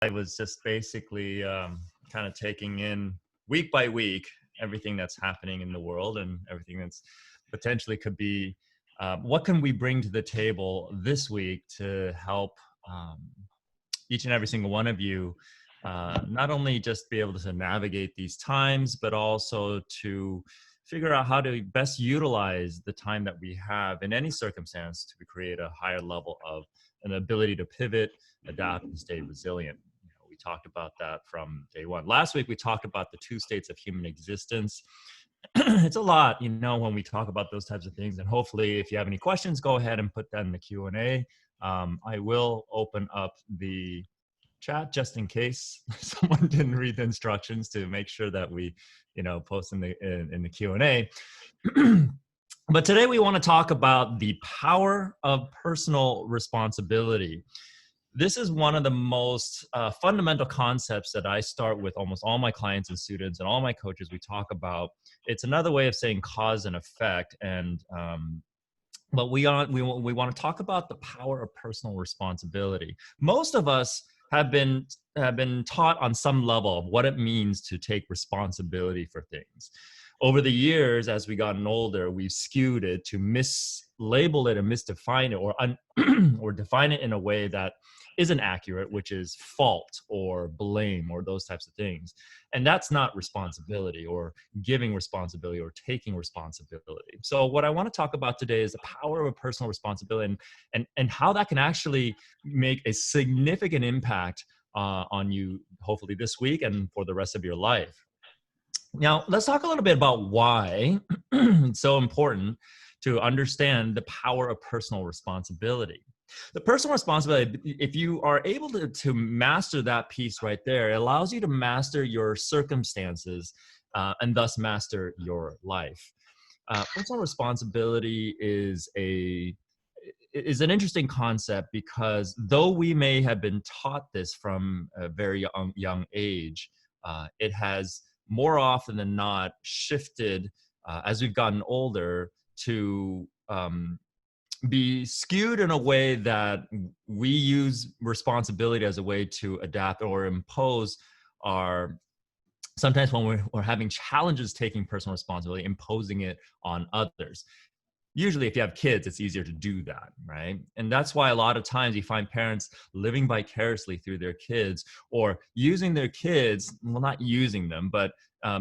I was just basically kind of taking in week by week everything that's happening in the world and everything that's potentially could be. What can we bring to the table this week to help um, each and every single one of you not only just be able to navigate these times, but also to figure out how to best utilize the time that we have in any circumstance to create a higher level of an ability to pivot, adapt, and stay resilient. We talked about that from day one. Last week, we talked about the two states of human existence. It's a lot, when we talk about those types of things. And hopefully, if you have any questions, go ahead and put that in the Q&A. I will open up the chat just in case someone didn't read the instructions to make sure that we, post in the Q&A. But today we want to talk about the power of personal responsibility. This is one of the most fundamental concepts that I start with almost all my clients and students and all my coaches. We talk about. It's another way of saying cause and effect, and but we want to talk about the power of personal responsibility. Most of us have been taught on some level of what it means to take responsibility for things. Over the years, as we gotten older, we've skewed it to mislabel it and misdefine it, or define it in a way that isn't accurate, which is fault or blame or those types of things. And that's not responsibility or giving responsibility or taking responsibility. So what I want to talk about today is the power of personal responsibility and how that can actually make a significant impact on you, hopefully this week and for the rest of your life. Now, let's talk a little bit about why it's so important to understand the power of personal responsibility. The personal responsibility, if you are able to master that piece right there, it allows you to master your circumstances and thus master your life. Personal responsibility is an interesting concept because though we may have been taught this from a very young age, it has more often than not shifted as we've gotten older to be skewed in a way that we use responsibility as a way to adapt or impose sometimes when we're having challenges taking personal responsibility, imposing it on others. Usually if you have kids, it's easier to do that, right? And that's why a lot of times you find parents living vicariously through their kids or using their kids, well, not using them, but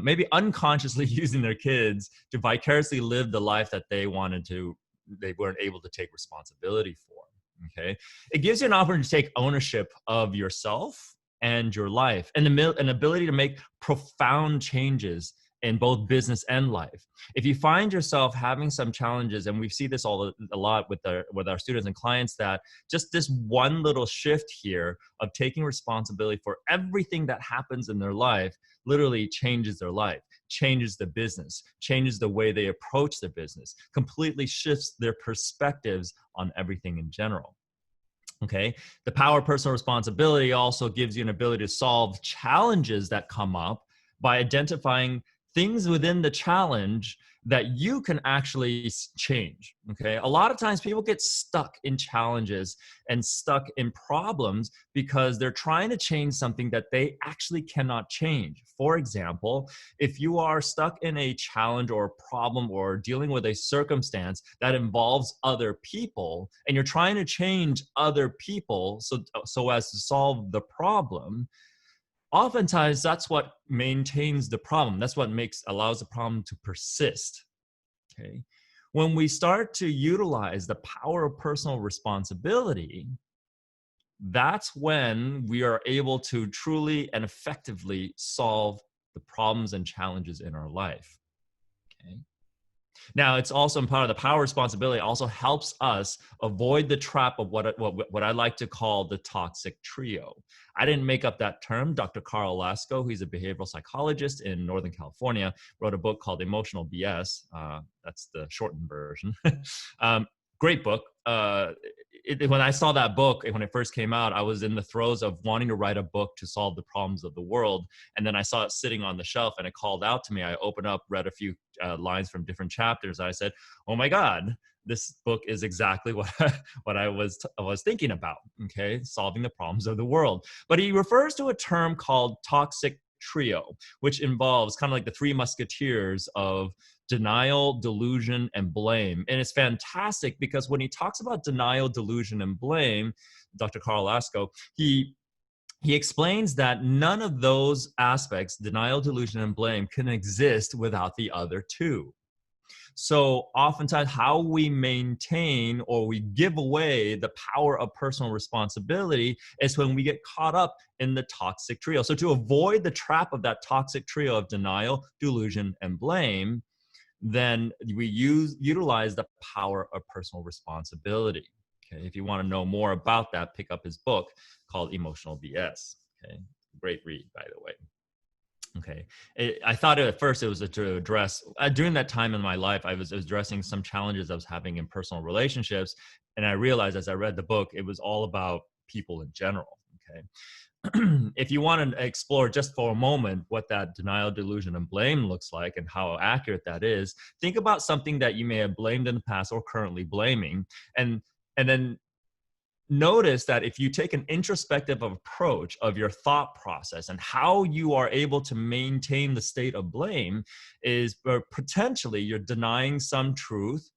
maybe unconsciously using their kids to vicariously live the life that they weren't able to take responsibility for, okay? It gives you an opportunity to take ownership of yourself and your life and an ability to make profound changes in both business and life. If you find yourself having some challenges, and we see this a lot with our students and clients, that just this one little shift here of taking responsibility for everything that happens in their life literally changes their life, changes the business, changes the way they approach their business, completely shifts their perspectives on everything in general. Okay. The power of personal responsibility also gives you an ability to solve challenges that come up by identifying things within the challenge that you can actually change, okay? A lot of times people get stuck in challenges and stuck in problems because they're trying to change something that they actually cannot change. For example, if you are stuck in a challenge or a problem or dealing with a circumstance that involves other people and you're trying to change other people so as to solve the problem, oftentimes that's what maintains the problem. That's what allows the problem to persist, okay? When we start to utilize the power of personal responsibility, that's when we are able to truly and effectively solve the problems and challenges in our life, okay? Now, it's also part of the power responsibility also helps us avoid the trap of what I like to call the toxic trio. I didn't make up that term. Dr. Carl Lasko, who's a behavioral psychologist in Northern California, wrote a book called Emotional BS. That's the shortened version. Great book. When I saw that book, when it first came out, I was in the throes of wanting to write a book to solve the problems of the world. And then I saw it sitting on the shelf and it called out to me. I opened up, read a few lines from different chapters. I said, oh my God, this book is exactly what what I was thinking about. Okay, solving the problems of the world. But he refers to a term called toxic trio, which involves kind of like the three musketeers of denial, delusion, and blame. And it's fantastic because when he talks about denial, delusion, and blame, Dr. Carl Lasko, he explains that none of those aspects, denial, delusion, and blame, can exist without the other two. So oftentimes how we maintain or we give away the power of personal responsibility is when we get caught up in the toxic trio. So to avoid the trap of that toxic trio of denial, delusion, and blame, then we utilize the power of personal responsibility. Okay, if you want to know more about that, pick up his book called Emotional BS. Okay, great read, by the way. Okay, I thought at first it was to address, during that time in my life, I was addressing some challenges I was having in personal relationships. And I realized as I read the book, it was all about people in general. Okay. If you want to explore just for a moment what that denial, delusion, and blame looks like and how accurate that is, think about something that you may have blamed in the past or currently blaming. And then notice that if you take an introspective approach of your thought process and how you are able to maintain the state of blame is potentially you're denying some truth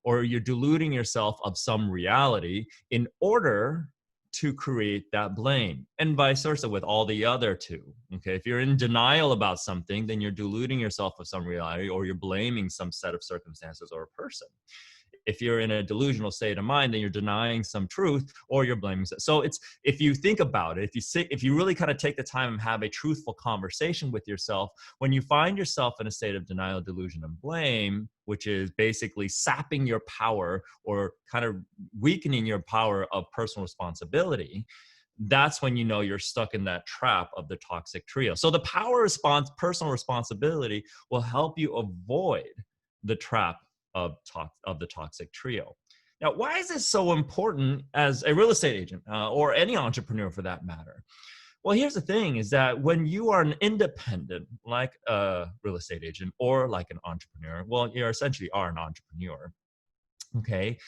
or you're deluding yourself of some reality in order to create that blame, and vice versa with all the other two. Okay, if you're in denial about something, then you're deluding yourself of some reality or you're blaming some set of circumstances or a person. If you're in a delusional state of mind, then you're denying some truth or you're blaming. So it's, if you think about it, if you really kind of take the time and have a truthful conversation with yourself, when you find yourself in a state of denial, delusion, and blame, which is basically sapping your power or kind of weakening your power of personal responsibility, that's when you know you're stuck in that trap of the toxic trio. So the personal responsibility will help you avoid the trap of the toxic trio. Now, why is this so important as a real estate agent or any entrepreneur for that matter? Well, here's the thing is that when you are an independent, like a real estate agent or like an entrepreneur, well, you essentially are an entrepreneur, okay?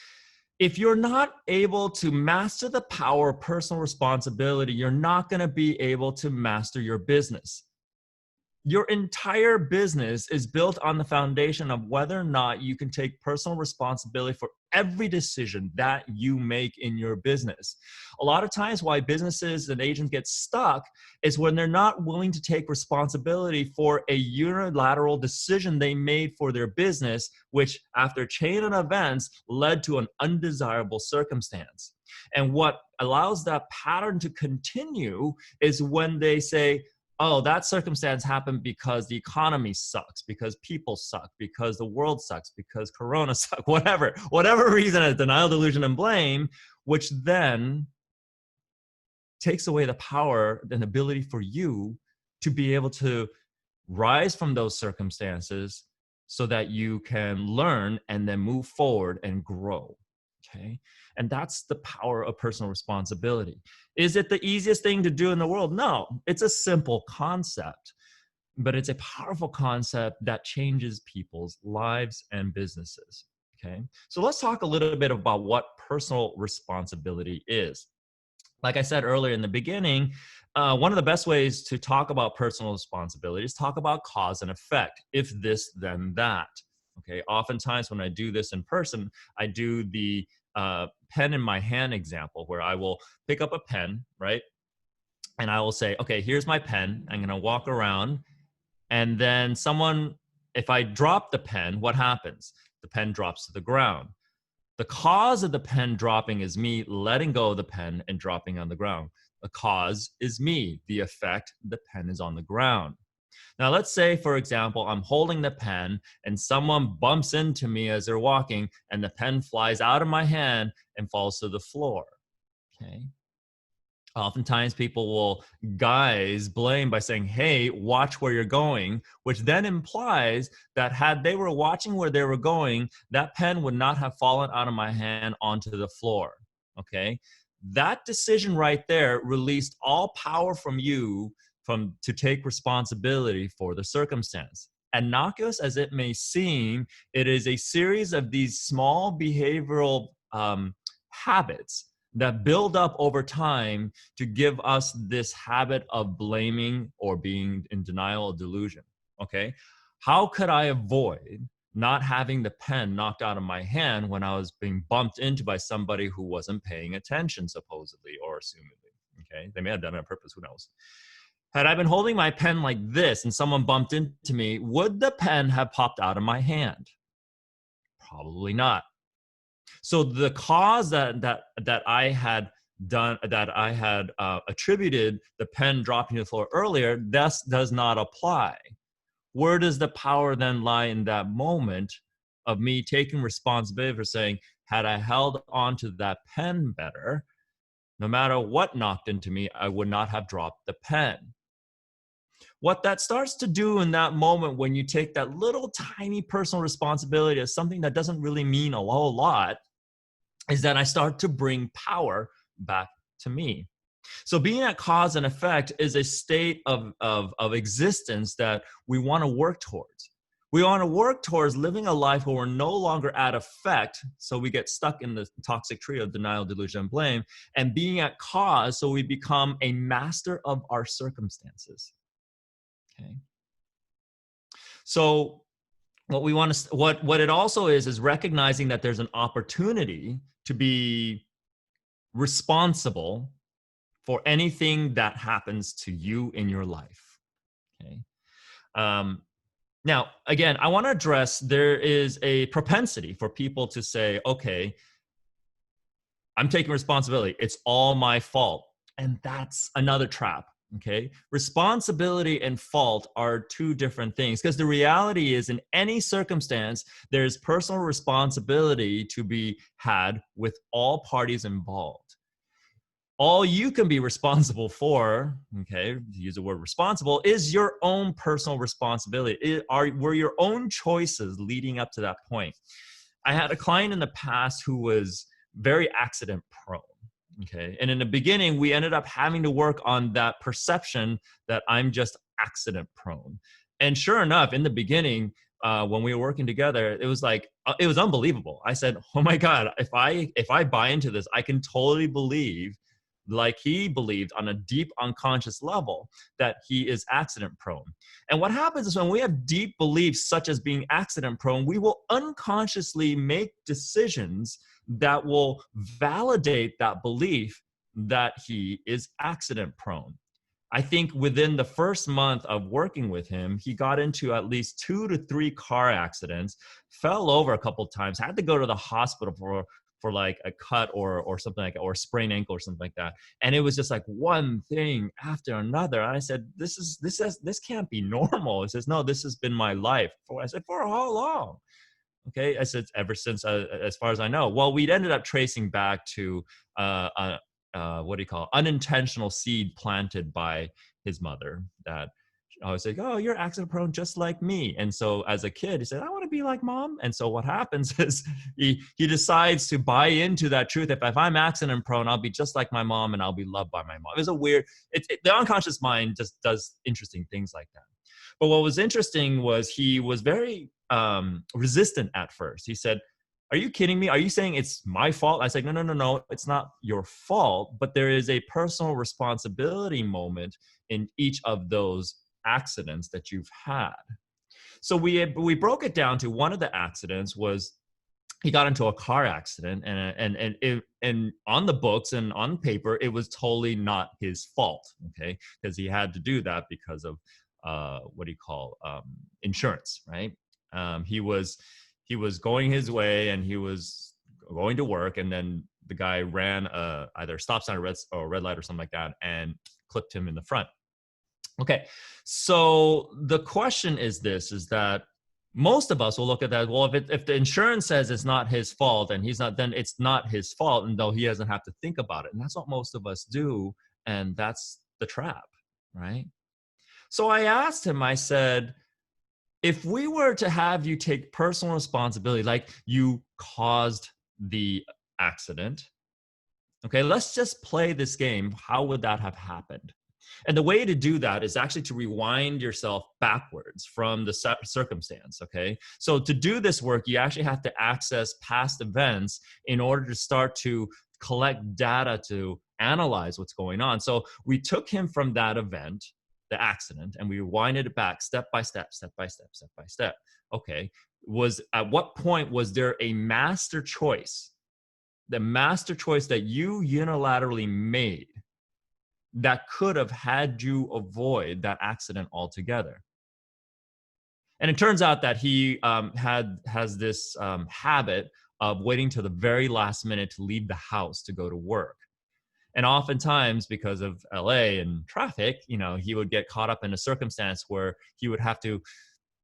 If you're not able to master the power of personal responsibility, you're not going to be able to master your business. Your entire business is built on the foundation of whether or not you can take personal responsibility for every decision that you make in your business. A lot of times why businesses and agents get stuck is when they're not willing to take responsibility for a unilateral decision they made for their business, which after a chain of events led to an undesirable circumstance. And what allows that pattern to continue is when they say, oh, that circumstance happened because the economy sucks, because people suck, because the world sucks, because Corona sucks, whatever reason is denial, delusion, and blame, which then takes away the power and ability for you to be able to rise from those circumstances so that you can learn and then move forward and grow. Okay. And that's the power of personal responsibility. Is it the easiest thing to do in the world? No, it's a simple concept, but it's a powerful concept that changes people's lives and businesses. Okay. So let's talk a little bit about what personal responsibility is. Like I said earlier in the beginning, one of the best ways to talk about personal responsibility is talk about cause and effect. If this, then that. Okay. Oftentimes when I do this in person, I do the pen in my hand example where I will pick up a pen, right? And I will say, okay, here's my pen. I'm going to walk around. And then if I drop the pen, what happens? The pen drops to the ground. The cause of the pen dropping is me letting go of the pen and dropping on the ground. The cause is me. The effect, the pen is on the ground. Now, let's say, for example, I'm holding the pen and someone bumps into me as they're walking and the pen flies out of my hand and falls to the floor. Okay. Oftentimes people will guise blame by saying, hey, watch where you're going, which then implies that had they were watching where they were going, that pen would not have fallen out of my hand onto the floor. Okay. That decision right there released all power from you to take responsibility for the circumstance. innocuous as it may seem, it is a series of these small behavioral habits that build up over time to give us this habit of blaming or being in denial or delusion. Okay, how could I avoid not having the pen knocked out of my hand when I was being bumped into by somebody who wasn't paying attention, supposedly or assumedly? Okay, they may have done it on purpose, who knows? Had I been holding my pen like this and someone bumped into me, would the pen have popped out of my hand? Probably not. So the cause that I had done, that I had attributed the pen dropping to the floor earlier, thus does not apply. Where does the power then lie in that moment of me taking responsibility for saying, had I held on to that pen better, no matter what knocked into me, I would not have dropped the pen. What that starts to do in that moment, when you take that little tiny personal responsibility as something that doesn't really mean a whole lot, is that I start to bring power back to me. So being at cause and effect is a state of existence that we want to work towards. We want to work towards living a life where we're no longer at effect, so we get stuck in the toxic tree of denial, delusion, and blame, and being at cause, so we become a master of our circumstances. Okay. So what we want to, what it also is recognizing that there's an opportunity to be responsible for anything that happens to you in your life. Okay. Now, again, I want to address, there is a propensity for people to say, okay, I'm taking responsibility. It's all my fault. And that's another trap. Okay. Responsibility and fault are two different things, because the reality is, in any circumstance, there's personal responsibility to be had with all parties involved. All you can be responsible for, okay, to use the word responsible, is your own personal responsibility. Were your own choices leading up to that point. I had a client in the past who was very accident prone. Okay. And in the beginning, we ended up having to work on that perception that I'm just accident prone. And sure enough, in the beginning, when we were working together, it was like, it was unbelievable. I said, oh my God, if I buy into this, I can totally believe, like he believed on a deep unconscious level, that he is accident prone. And what happens is, when we have deep beliefs such as being accident prone, we will unconsciously make decisions that will validate that belief that he is accident prone. I think within the first month of working with him, he got into at least 2 to 3 car accidents, fell over a couple of times, had to go to the hospital for like a cut or something like that, or a sprained ankle or something like that. And it was just like one thing after another. And I said, this can't be normal. He says, no, this has been my life. I said, for how long? Okay, I said, ever since, as far as I know. Well, we'd ended up tracing back to what do you call it? Unintentional seed planted by his mother, that I was like, oh, you're accident prone just like me. And so as a kid, he said, I want to be like mom. And so what happens is he decides to buy into that truth. If I'm accident prone, I'll be just like my mom and I'll be loved by my mom. It was a weird, the unconscious mind just does interesting things like that. But what was interesting was he was very resistant at first. He said, are you kidding me? Are you saying it's my fault? I said, no, it's not your fault, but there is a personal responsibility moment in each of those accidents that you've had. So we broke it down to, one of the accidents was he got into a car accident, and on the books and on paper, it was totally not his fault, okay? Because he had to do that because of insurance, right? He was going his way and he was going to work, and then the guy ran either a stop sign or a red light or something like that and clipped him in the front. Okay, so the question is this, is that most of us will look at that, well, if the insurance says it's not his fault and he's not, then it's not his fault, and though he doesn't have to think about it. And that's what most of us do, and that's the trap, right? So I asked him, I said, if we were to have you take personal responsibility, like you caused the accident, okay, let's just play this game. How would that have happened? And the way to do that is actually to rewind yourself backwards from the circumstance, okay? So to do this work, you actually have to access past events in order to start to collect data to analyze what's going on. So we took him from that event, the accident, and we rewinded it back step by step, step by step, step by step. Okay, at what point was there a master choice, the master choice that you unilaterally made that could have had you avoid that accident altogether? And it turns out that he has this habit of waiting till the very last minute to leave the house to go to work. And oftentimes, because of LA and traffic, you know, he would get caught up in a circumstance where he would have to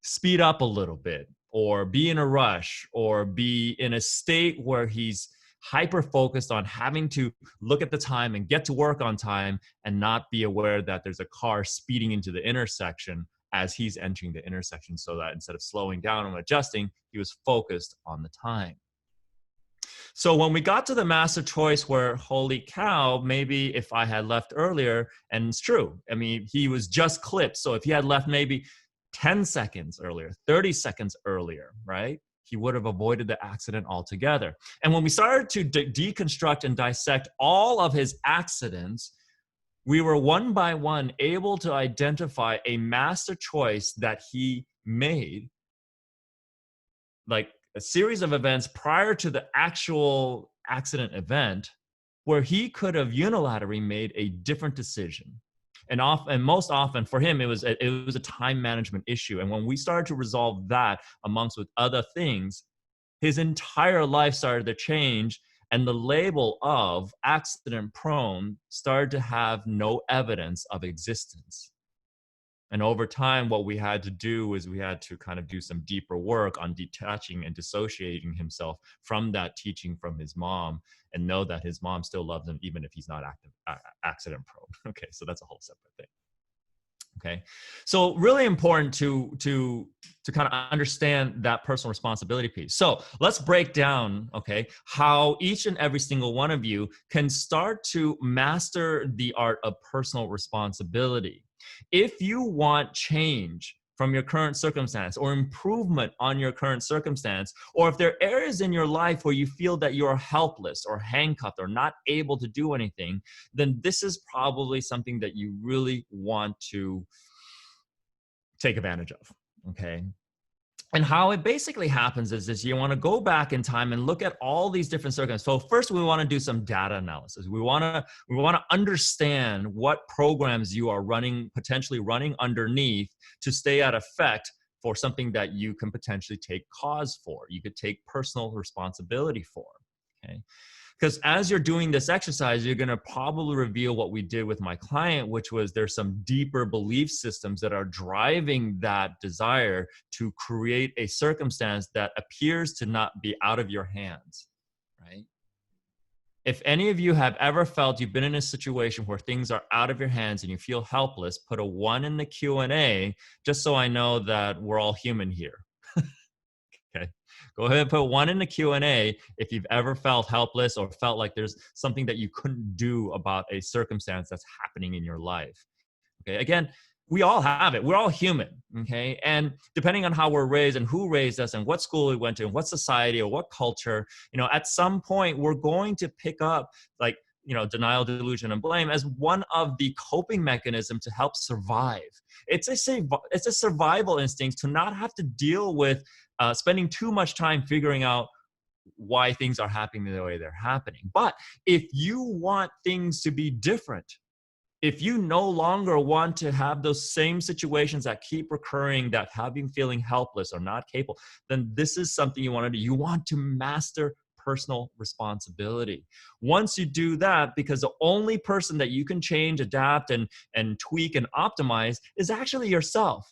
speed up a little bit, or be in a rush, or be in a state where he's hyper focused on having to look at the time and get to work on time, and not be aware that there's a car speeding into the intersection as he's entering the intersection, so that instead of slowing down and adjusting, he was focused on the time. So when we got to the master choice where, holy cow, maybe if I had left earlier, and it's true, I mean, he was just clipped. So if he had left maybe 10 seconds earlier, 30 seconds earlier, right, he would have avoided the accident altogether. And when we started to deconstruct and dissect all of his accidents, we were one by one able to identify a master choice that he made, like a series of events prior to the actual accident event, where he could have unilaterally made a different decision. And most often for him, it was a time management issue. And when we started to resolve that amongst with other things, his entire life started to change, and the label of accident prone started to have no evidence of existence. And over time, what we had to do is we had to kind of do some deeper work on detaching and dissociating himself from that teaching from his mom, and know that his mom still loves him even if he's not accident prone. Okay, so that's a whole separate thing. Okay, so really important to kind of understand that personal responsibility piece. So let's break down, okay, how each and every single one of you can start to master the art of personal responsibility. If you want change from your current circumstance, or improvement on your current circumstance, or if there are areas in your life where you feel that you're helpless or handcuffed or not able to do anything, then this is probably something that you really want to take advantage of, okay? And how it basically happens is this: you want to go back in time and look at all these different circumstances. So first, we want to do some data analysis. We want to understand what programs you are potentially running underneath to stay at effect for something that you can potentially take cause for. You could take personal responsibility for, okay? Because as you're doing this exercise, you're going to probably reveal what we did with my client, which was there's some deeper belief systems that are driving that desire to create a circumstance that appears to not be out of your hands, right? If any of you have ever felt you've been in a situation where things are out of your hands and you feel helpless, put a 1 in the Q&A, just so I know that we're all human here. Okay, go ahead and put 1 in the Q&A if you've ever felt helpless or felt like there's something that you couldn't do about a circumstance that's happening in your life. Okay, again, we all have it. We're all human, okay? And depending on how we're raised and who raised us and what school we went to and what society or what culture, you know, at some point we're going to pick up, like, you know, denial, delusion, and blame as one of the coping mechanisms to help survive. It's a survival instinct to not have to deal with spending too much time figuring out why things are happening the way they're happening. But if you want things to be different, if you no longer want to have those same situations that keep recurring, that have you feeling helpless or not capable, then this is something you want to do. You want to master personal responsibility. Once you do that, because the only person that you can change, adapt, and tweak and optimize is actually yourself.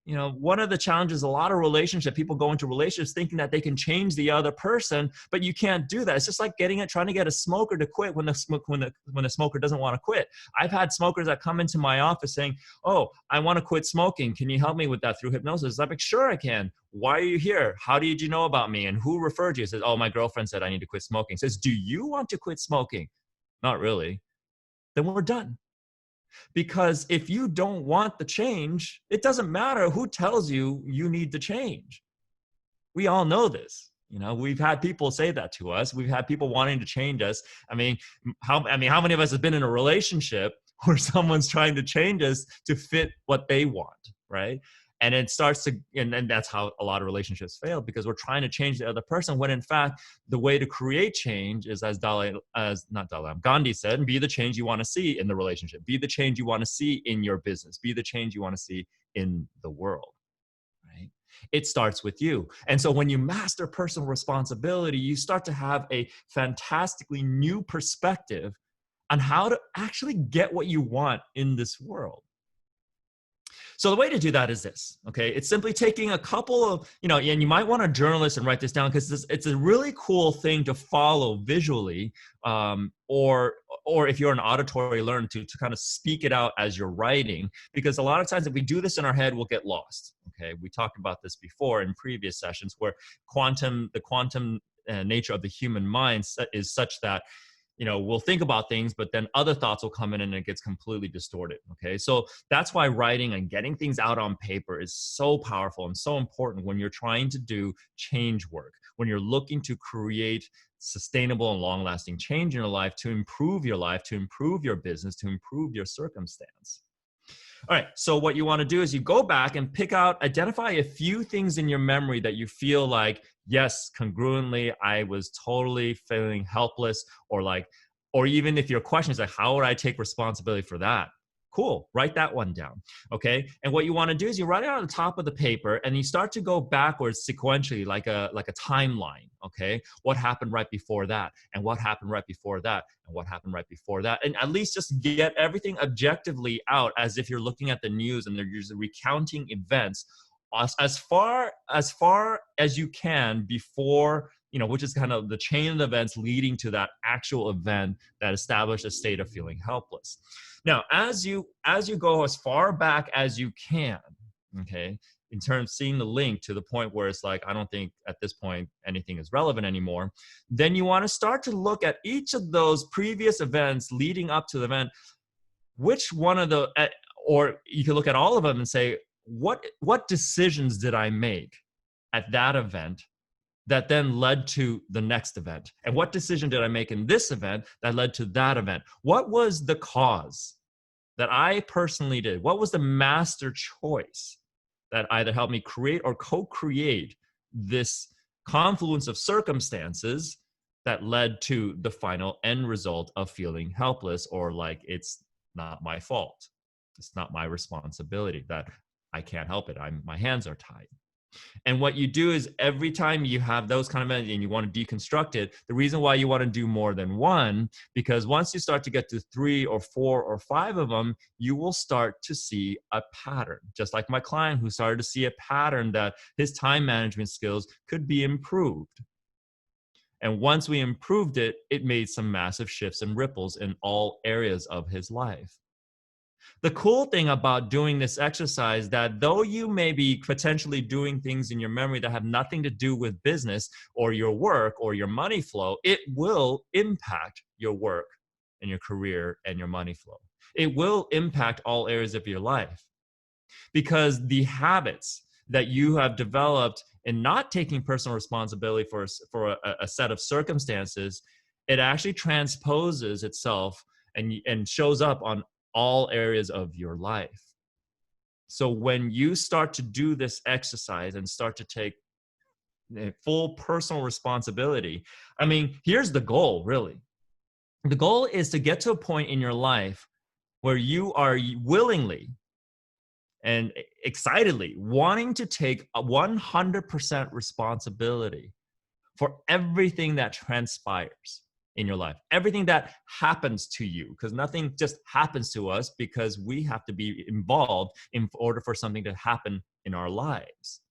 You know, one of the challenges, a lot of people go into relationships thinking that they can change the other person, but you can't do that. It's just like trying to get a smoker to quit when the smoker doesn't want to quit. I've had smokers that come into my office saying, "Oh, I want to quit smoking. Can you help me with that through hypnosis?" I'm like, "Sure, I can. Why are you here? How did you know about me? And who referred you?" He says, "Oh, my girlfriend said I need to quit smoking." He says, "Do you want to quit smoking?" "Not really." Then we're done. Because if you don't want the change, it doesn't matter who tells you you need to change. We all know this. We've had people say that to us. We've had people wanting to change us. How many of us have been in a relationship where someone's trying to change us to fit what they want, right? And it starts to, and that's how a lot of relationships fail, because we're trying to change the other person, when in fact, the way to create change is, as Gandhi said, be the change you want to see in the relationship, be the change you want to see in your business, be the change you want to see in the world, right? It starts with you. And so when you master personal responsibility, you start to have a fantastically new perspective on how to actually get what you want in this world. So the way to do that is this, okay? It's simply taking a couple of, and you might want to journal this and write this down, because it's a really cool thing to follow visually, or if you're an auditory learner, to kind of speak it out as you're writing, because a lot of times if we do this in our head, we'll get lost, okay? We talked about this before in previous sessions, where the quantum nature of the human mind is such that we'll think about things, but then other thoughts will come in and it gets completely distorted. Okay. So that's why writing and getting things out on paper is so powerful and so important when you're trying to do change work, when you're looking to create sustainable and long-lasting change in your life, to improve your life, to improve your business, to improve your circumstance. All right, so what you want to do is you go back and identify a few things in your memory that you feel like, yes, congruently, I was totally feeling helpless, or even if your question is like, how would I take responsibility for that? Cool, write that one down, okay? And what you want to do is you write it on the top of the paper, and you start to go backwards sequentially, like a timeline, okay? What happened right before that, and what happened right before that, and what happened right before that, and at least just get everything objectively out, as if you're looking at the news and they're usually recounting events as far as you can before, which is kind of the chain of events leading to that actual event that established a state of feeling helpless. Now, as you go as far back as you can, okay, in terms of seeing the link to the point where it's like, I don't think at this point anything is relevant anymore, then you want to start to look at each of those previous events leading up to the event. Which one of or you can look at all of them and say, what decisions did I make at that event that then led to the next event? And what decision did I make in this event that led to that event? What was the cause that I personally did? What was the master choice that either helped me create or co-create this confluence of circumstances that led to the final end result of feeling helpless, or like, it's not my fault, it's not my responsibility, that I can't help it, my hands are tied? And what you do is, every time you have those kind of events and you want to deconstruct it, the reason why you want to do more than one, because once you start to get to 3 or 4 or 5 of them, you will start to see a pattern. Just like my client, who started to see a pattern that his time management skills could be improved. And once we improved it, it made some massive shifts and ripples in all areas of his life. The cool thing about doing this exercise, that though you may be potentially doing things in your memory that have nothing to do with business or your work or your money flow, it will impact your work and your career and your money flow. It will impact all areas of your life, because the habits that you have developed in not taking personal responsibility for a set of circumstances, it actually transposes itself and shows up on all areas of your life. So when you start to do this exercise and start to take full personal responsibility, here's the goal, really. The goal is to get to a point in your life where you are willingly and excitedly wanting to take 100% responsibility for everything that transpires in your life, everything that happens to you, because nothing just happens to us, because we have to be involved in order for something to happen in our lives.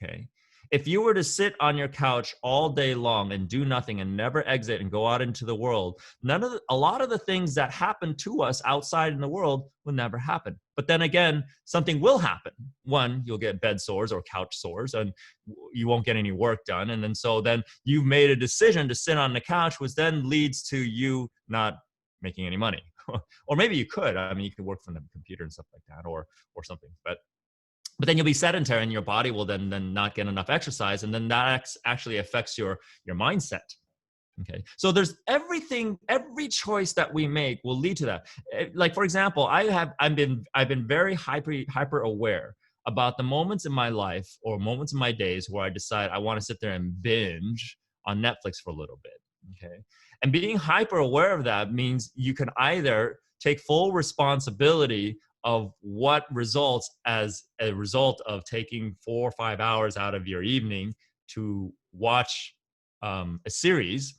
Okay. If you were to sit on your couch all day long and do nothing and never exit and go out into the world, a lot of the things that happen to us outside in the world will never happen. But then again, something will happen. One, you'll get bed sores or couch sores, and you won't get any work done. And then you've made a decision to sit on the couch, which then leads to you not making any money, or maybe you could. I mean, you could work from the computer and stuff like that, or something. But then you'll be sedentary, and your body will then not get enough exercise, and then that actually affects your mindset. Okay, so there's every choice that we make will lead to that. Like, for example, I've been very hyper aware about the moments in my life or moments in my days where I decide I want to sit there and binge on Netflix for a little bit. Okay, and being hyper aware of that means you can either take full responsibility of what results as a result of taking 4 or 5 hours out of your evening to watch a series.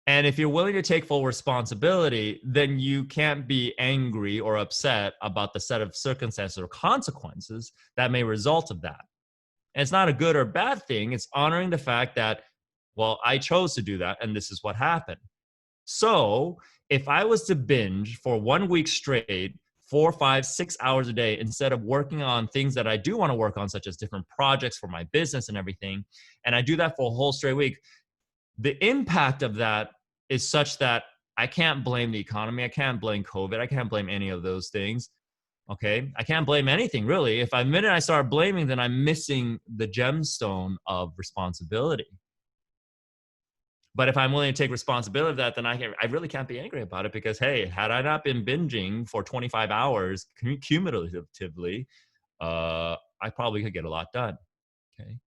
And if you're willing to take full responsibility, then you can't be angry or upset about the set of circumstances or consequences that may result of that. And it's not a good or bad thing. It's honoring the fact that, well, I chose to do that, and this is what happened. So if I was to binge for 1 week straight, 4, 5, 6 hours a day, instead of working on things that I do want to work on, such as different projects for my business and everything, and I do that for a whole straight week, the impact of that is such that I can't blame the economy. I can't blame COVID. I can't blame any of those things. Okay. I can't blame anything really. If the minute I start blaming, then I'm missing the gemstone of responsibility. But if I'm willing to take responsibility of that, then I really can't be angry about it, because, hey, had I not been binging for 25 hours cumulatively, I probably could get a lot done. Okay.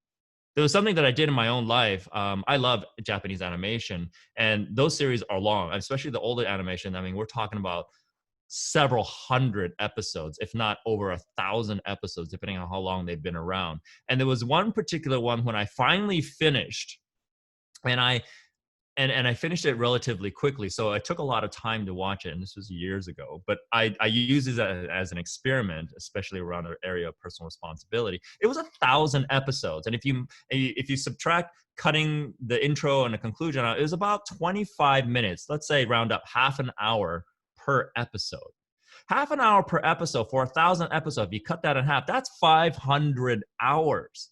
There was something that I did in my own life. I love Japanese animation, and those series are long, especially the older animation. I mean, we're talking about several hundred episodes, if not over 1,000 episodes, depending on how long they've been around. And there was one particular one when I finally finished, and I finished it relatively quickly. So I took a lot of time to watch it, and this was years ago. But I used it as an experiment, especially around the area of personal responsibility. It was 1,000 episodes, and if you subtract cutting the intro and the conclusion out, it was about 25 minutes. Let's say round up half an hour per episode. Half an hour per episode for 1,000 episodes. If you cut that in half, that's 500 hours.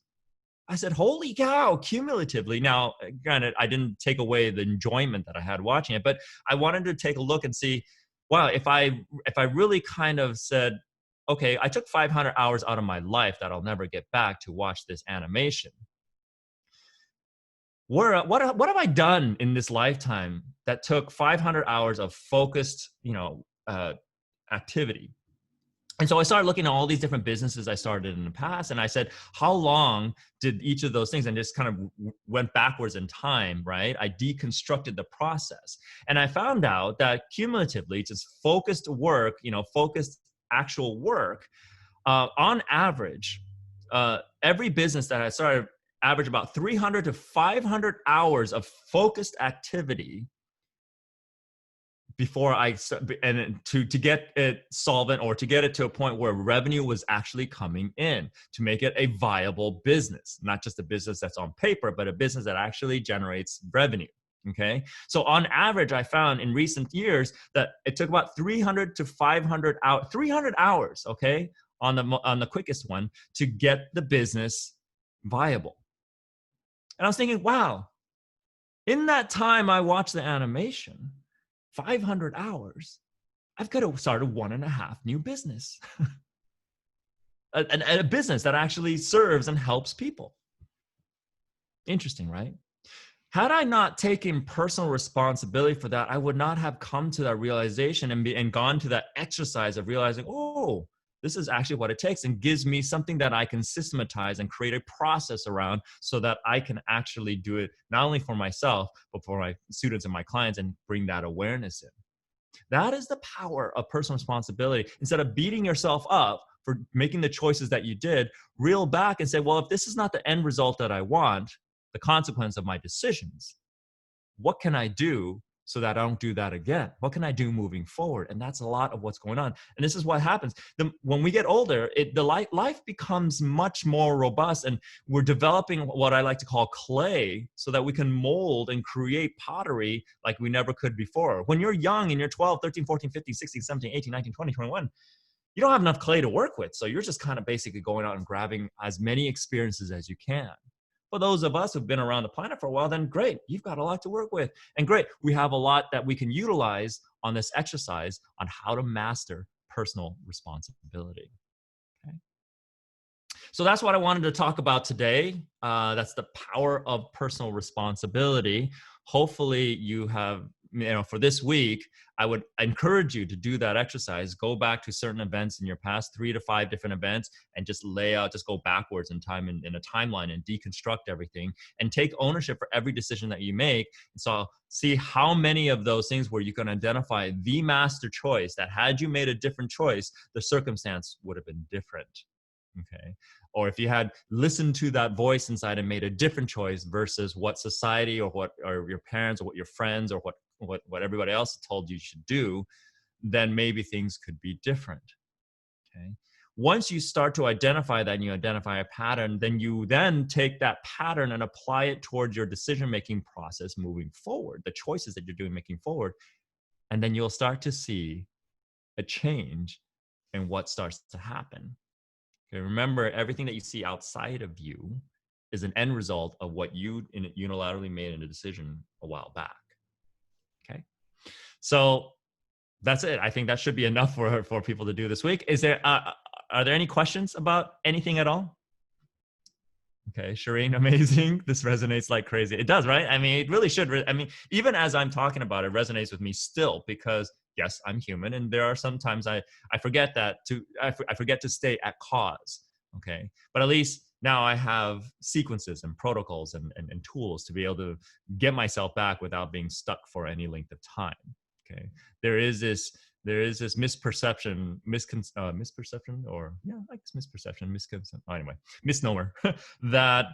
I said, holy cow, cumulatively. Now, granted, I didn't take away the enjoyment that I had watching it, but I wanted to take a look and see, wow, if I really kind of said, okay, I took 500 hours out of my life that I'll never get back to watch this animation. What have I done in this lifetime that took 500 hours of focused, activity? And so I started looking at all these different businesses I started in the past, and I said, how long did each of those things, and just kind of went backwards in time, right? I deconstructed the process, and I found out that cumulatively, just focused work, focused actual work, on average, every business that I started averaged about 300 to 500 hours of focused activity before to get it solvent, or to get it to a point where revenue was actually coming in, to make it a viable business, not just a business that's on paper, but a business that actually generates revenue. Okay. So on average, I found in recent years that it took about 300 to 500 hours, 300 hours. Okay. On the quickest one, to get the business viable. And I was thinking, wow, in that time I watched the animation, 500 hours, I've got to start 1.5 new business. a business that actually serves and helps people. Interesting, right? Had I not taken personal responsibility for that, I would not have come to that realization and gone to that exercise of realizing, oh, this is actually what it takes, and gives me something that I can systematize and create a process around, so that I can actually do it not only for myself, but for my students and my clients, and bring that awareness in. That is the power of personal responsibility. Instead of beating yourself up for making the choices that you did, reel back and say, well, if this is not the end result that I want, the consequence of my decisions, what can I do so that I don't do that again? What can I do moving forward? And that's a lot of what's going on. And this is what happens. When we get older, life becomes much more robust, and we're developing what I like to call clay, so that we can mold and create pottery like we never could before. When you're young and you're 12, 13, 14, 15, 16, 17, 18, 19, 20, 21, you don't have enough clay to work with. So you're just kind of basically going out and grabbing as many experiences as you can. For those of us who've been around the planet for a while, then great, you've got a lot to work with. And great, we have a lot that we can utilize on this exercise on how to master personal responsibility. Okay. So that's what I wanted to talk about today. That's the power of personal responsibility. Hopefully you have, for this week, I would encourage you to do that exercise. Go back to certain events in your past, 3 to 5 different events, and just lay out, just go backwards in time in a timeline and deconstruct everything and take ownership for every decision that you make. So see how many of those things where you can identify the master choice that had you made a different choice, the circumstance would have been different. Okay. Or if you had listened to that voice inside and made a different choice versus what society or what or your parents or what your friends or what everybody else told you should do, then maybe things could be different. Okay. Once you start to identify that and you identify a pattern, then you then take that pattern and apply it towards your decision-making process moving forward, the choices that you're doing making forward. And then you'll start to see a change in what starts to happen. Okay, remember, everything that you see outside of you is an end result of what you unilaterally made in a decision a while back. Okay, so that's it. I think that should be enough for people to do this week. Is there are there any questions about anything at all? Okay, Shireen, amazing. This resonates like crazy. It does, right? I mean, it really should. I mean, even as I'm talking about it, resonates with me still because yes, I'm human, and there are sometimes I forget that I forget to stay at cause. Okay, but at least now I have sequences and protocols and tools to be able to get myself back without being stuck for any length of time. Okay, there is this misperception, misperception, or yeah, I guess misperception, misconception. Oh, anyway, misnomer that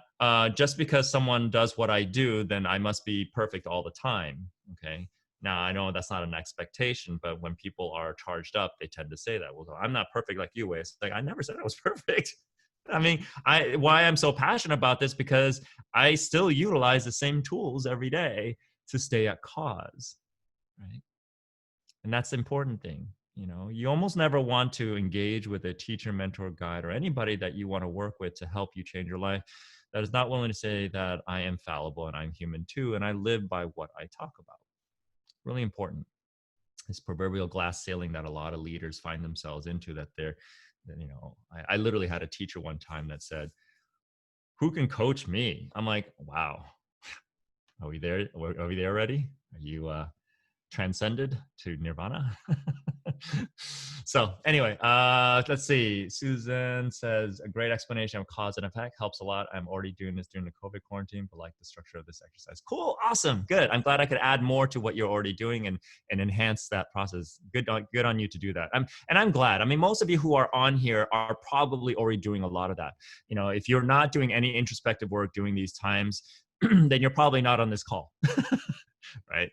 just because someone does what I do, then I must be perfect all the time. Okay. Now I know that's not an expectation, but when people are charged up, they tend to say that. Well, I'm not perfect like you, It's like I never said I was perfect. I mean, why I'm so passionate about this because I still utilize the same tools every day to stay at cause, right? And that's the important thing. You almost never want to engage with a teacher, mentor, guide, or anybody that you want to work with to help you change your life that is not willing to say that I am fallible and I'm human too, and I live by what I talk about. Really important. This proverbial glass ceiling that a lot of leaders find themselves into, that I literally had a teacher one time that said, who can coach me? I'm like, wow, are we there? Are we there already? Are you transcended to nirvana? So anyway, let's see. Susan says, a great explanation of cause and effect helps a lot. I'm already doing this during the COVID quarantine, but like the structure of this exercise. Cool. Awesome. Good. I'm glad I could add more to what you're already doing and enhance that process. Good on you to do that. And I'm glad. I mean, most of you who are on here are probably already doing a lot of that. If you're not doing any introspective work during these times, then you're probably not on this call. Right.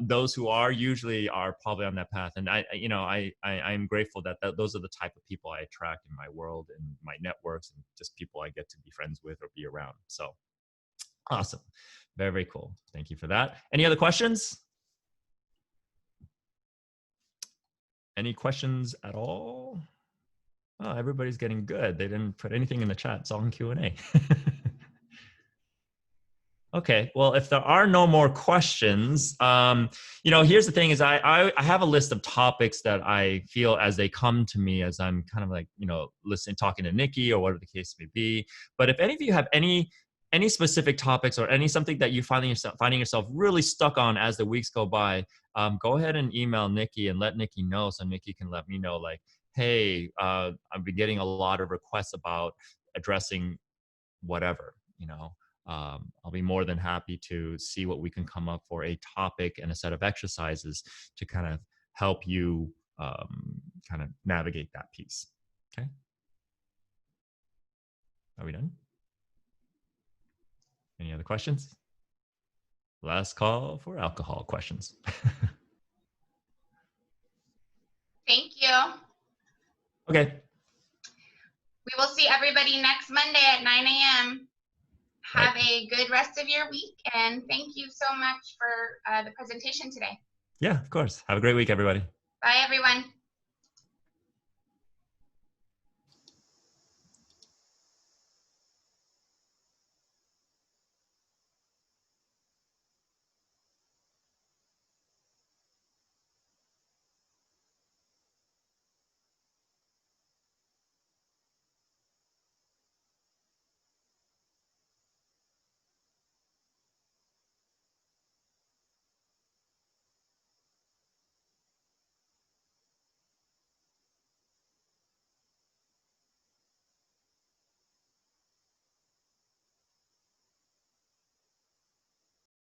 Those who are usually are probably on that path. And I'm grateful that those are the type of people I attract in my world and my networks and just people I get to be friends with or be around. So awesome. Very, very cool. Thank you for that. Any other questions? Any questions at all? Oh, everybody's getting good. They didn't put anything in the chat. It's all in Q&A. Okay, well, if there are no more questions, here's the thing is I have a list of topics that I feel as they come to me as I'm kind of like, listening, talking to Nikki or whatever the case may be. But if any of you have any specific topics or something that you're finding yourself really stuck on as the weeks go by, go ahead and email Nikki and let Nikki know so Nikki can let me know, like, hey, I've been getting a lot of requests about addressing whatever, I'll be more than happy to see what we can come up for a topic and a set of exercises to kind of help you kind of navigate that piece. Okay. Are we done? Any other questions? Last call for alcohol questions. Thank you. Okay. We will see everybody next Monday at 9 a.m. Have a good rest of your week, and thank you so much for the presentation today. Yeah, of course. Have a great week, everybody. Bye, everyone.